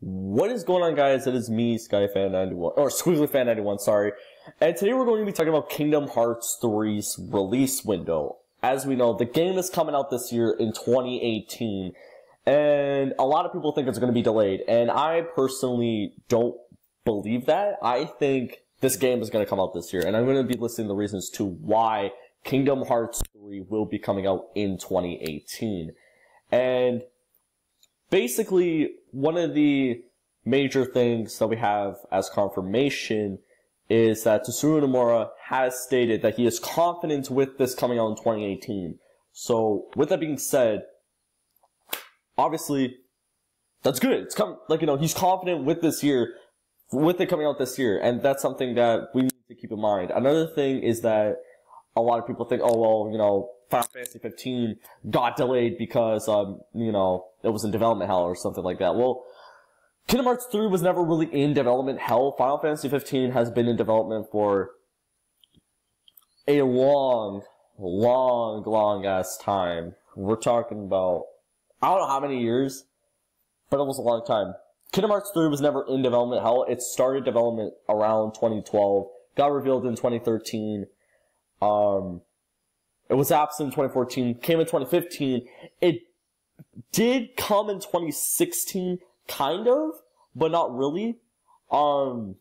What is going on, guys? It is me, SkyFan91, or SquigglyFan91, sorry. And today we're going to be talking about Kingdom Hearts 3's release window. As we know, the game is coming out this year in 2018, and a lot of people think it's going to be delayed, and I personally don't believe that. I think this game is going to come out this year, and I'm going to be listing the reasons to why Kingdom Hearts 3 will be coming out in 2018. And basically, one of the major things that we have as confirmation is that Tetsuya Nomura has stated that he is confident with this coming out in 2018. So, with that being said, obviously, that's good. It's he's confident with this year, with it coming out this year, and that's something that we need to keep in mind. Another thing is that a lot of people think, oh, well, Final Fantasy 15 got delayed because, it was in development hell or something like that. Well, Kingdom Hearts 3 was never really in development hell. Final Fantasy 15 has been in development for a long ass time. We're talking about, I don't know how many years, but it was a long time. Kingdom Hearts 3 was never in development hell. It started development around 2012, got revealed in 2013. It was absent in 2014, came in 2015. It did come in 2016, kind of, but not really. It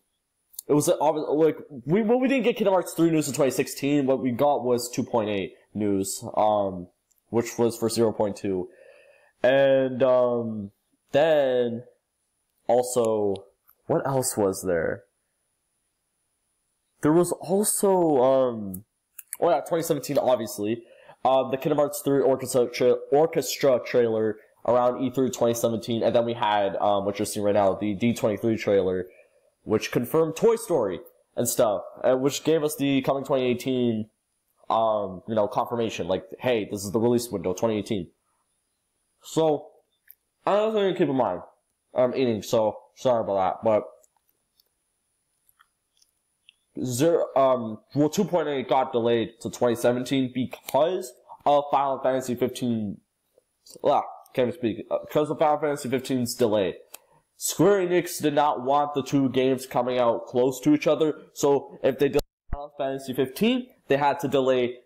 was we didn't get Kingdom Hearts 3 news in 2016. What we got was 2.8 news, which was for 0.2. And, then, also, what else was there? There was also, 2017, obviously. The Kingdom Hearts 3 orchestra trailer around E3 2017, and then we had, what you're seeing right now, the D23 trailer, which confirmed Toy Story and stuff, which gave us the coming 2018, confirmation, like, hey, this is the release window, 2018. So, another thing to keep in mind. I'm eating, so, sorry about that, but 2.8 got delayed to 2017 because of Final Fantasy 15. Can't speak. Because of Final Fantasy 15's delay. Square Enix did not want the two games coming out close to each other, so if they delayed Final Fantasy 15, they had to delay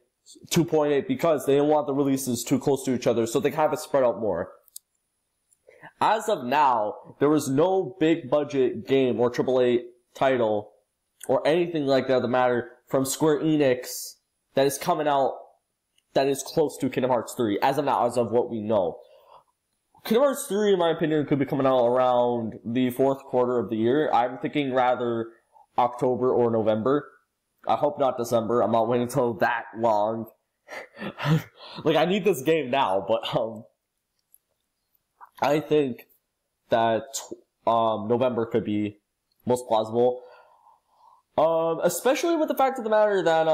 2.8 because they didn't want the releases too close to each other, so they have it spread out more. As of now, there is no big budget game or AAA title or anything like that matter from Square Enix that is coming out that is close to Kingdom Hearts 3, as of now, as of what we know. Kingdom Hearts 3, in my opinion, could be coming out around the fourth quarter of the year. I'm thinking rather October or November. I hope not December. I'm not waiting until that long. I need this game now, but, I think that, November could be most plausible. Especially with the fact of the matter that,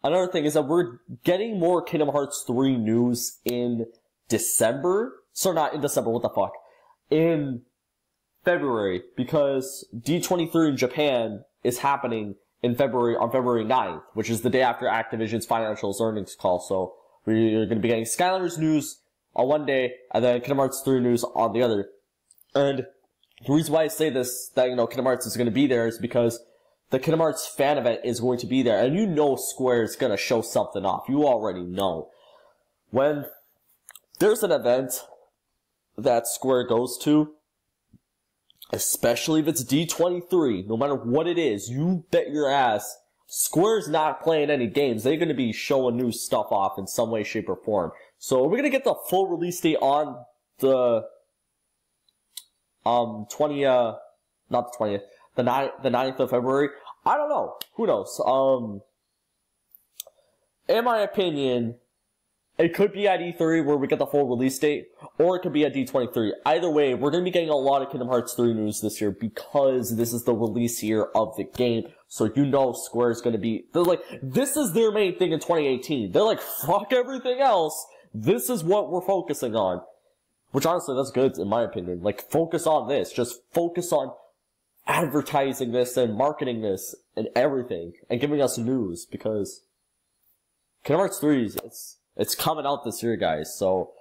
another thing is that we're getting more Kingdom Hearts 3 news in December. So not in December, what the fuck? In February, because D23 in Japan is happening in February, on February 9th, which is the day after Activision's financials earnings call. So we're going to be getting Skylanders news on one day, and then Kingdom Hearts 3 news on the other. And the reason why I say this, that, Kingdom Hearts is going to be there, is because the Kingdom Hearts fan event is going to be there, and Square is going to show something off. You already know. When there's an event that Square goes to, especially if it's D23, no matter what it is, you bet your ass, Square's not playing any games. They're going to be showing new stuff off in some way, shape, or form. So we're going to get the full release date on the not the 20th, the 9th of February. I don't know. Who knows? In my opinion, it could be at E3 where we get the full release date, or it could be at D23. Either way, we're going to be getting a lot of Kingdom Hearts 3 news this year because this is the release year of the game. So Square is going to be, this is their main thing in 2018. They're like, fuck everything else. This is what we're focusing on. Which honestly, that's good in my opinion. Focus on this. Just focus on advertising this and marketing this and everything. And giving us news, because Kingdom Hearts 3, it's coming out this year, guys. So,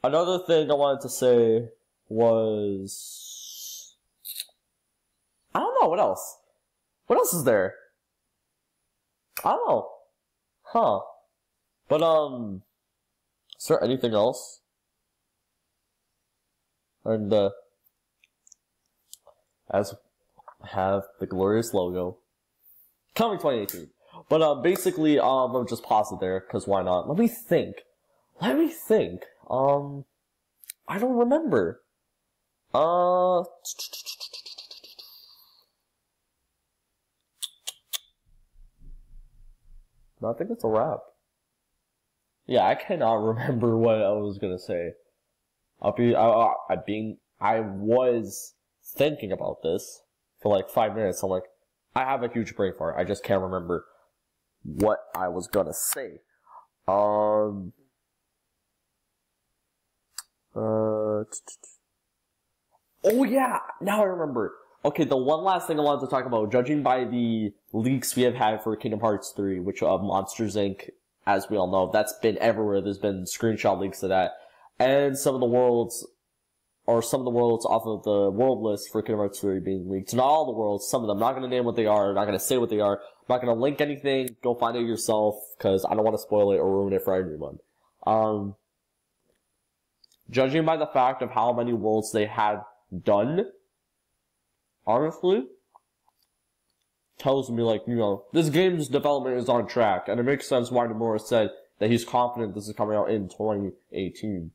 another thing I wanted to say was, I don't know, what else? What else is there? I don't know. Huh. But, is there anything else? And, as have the glorious logo. Coming 2018. But, basically, I'll just pause it there, because why not? Let me think. I don't remember. No, I think it's a wrap. Yeah, I cannot remember what I was gonna say. I was thinking about this for like 5 minutes. I'm like, I have a huge brain fart. I just can't remember what I was gonna say. Oh yeah, now I remember. Okay, the one last thing I wanted to talk about, judging by the leaks we have had for Kingdom Hearts 3, which Monsters Inc., as we all know, that's been everywhere. There's been screenshot leaks to that. And some of the worlds off of the world list for Kingdom Hearts 3 being leaked. Not all the worlds, some of them. I'm not going to name what they are, I'm not going to say what they are, I'm not going to link anything, go find it yourself, because I don't want to spoil it or ruin it for everyone. Judging by the fact of how many worlds they had done, honestly, tells me, like, you know, this game's development is on track, and it makes sense why Nomura said that he's confident this is coming out in 2018.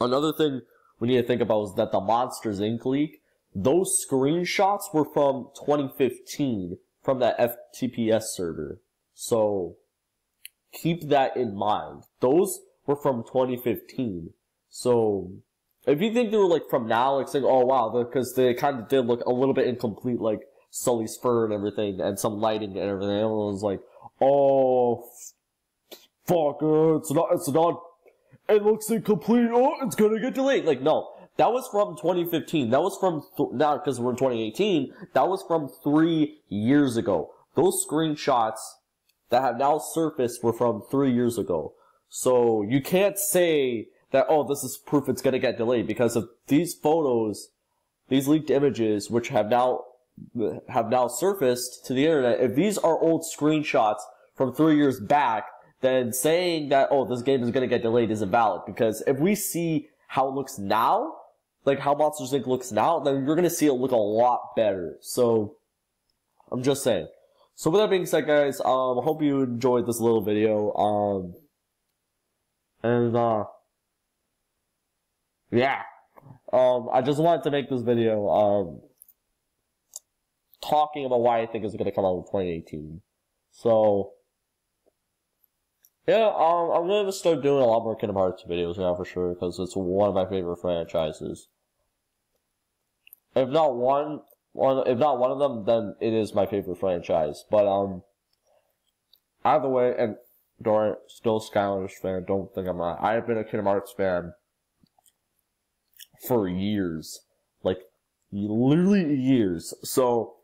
Another thing we need to think about is that the Monsters Inc. leak, those screenshots were from 2015, from that FTPS server. So, keep that in mind. Those were from 2015. So, if you think they were, like, from now, like, saying, oh, wow, because they kind of did look a little bit incomplete, like, Sully's fur and everything, and some lighting and everything, everyone was like, oh, fuck, it's not, it looks incomplete, oh, it's gonna get delayed. Like, no, that was from 2015, that was from, now, because we're in 2018, that was from 3 years ago. Those screenshots that have now surfaced were from 3 years ago. So, you can't say that, oh, this is proof it's gonna get delayed, because of these photos, these leaked images, which have now surfaced to the internet, if these are old screenshots from 3 years back, then saying that, oh, this game is gonna get delayed isn't valid, because if we see how it looks now, like how Monsters Inc. looks now, then you're gonna see it look a lot better. So, I'm just saying. So with that being said, guys, I hope you enjoyed this little video, yeah. I just wanted to make this video, talking about why I think it's gonna come out in 2018. So, yeah, I'm gonna start doing a lot more Kingdom Hearts videos now for sure, because it's one of my favorite franchises. If not one of them, then it is my favorite franchise. But, either way, and Dorian, still a Skylanders fan, don't think I'm not. I have been a Kingdom Hearts fan for years. Like, literally years. So,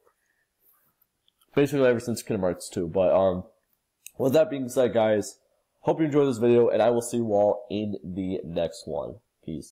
basically ever since Kingdom Hearts 2. But, with that being said, guys, hope you enjoyed this video, and I will see you all in the next one. Peace.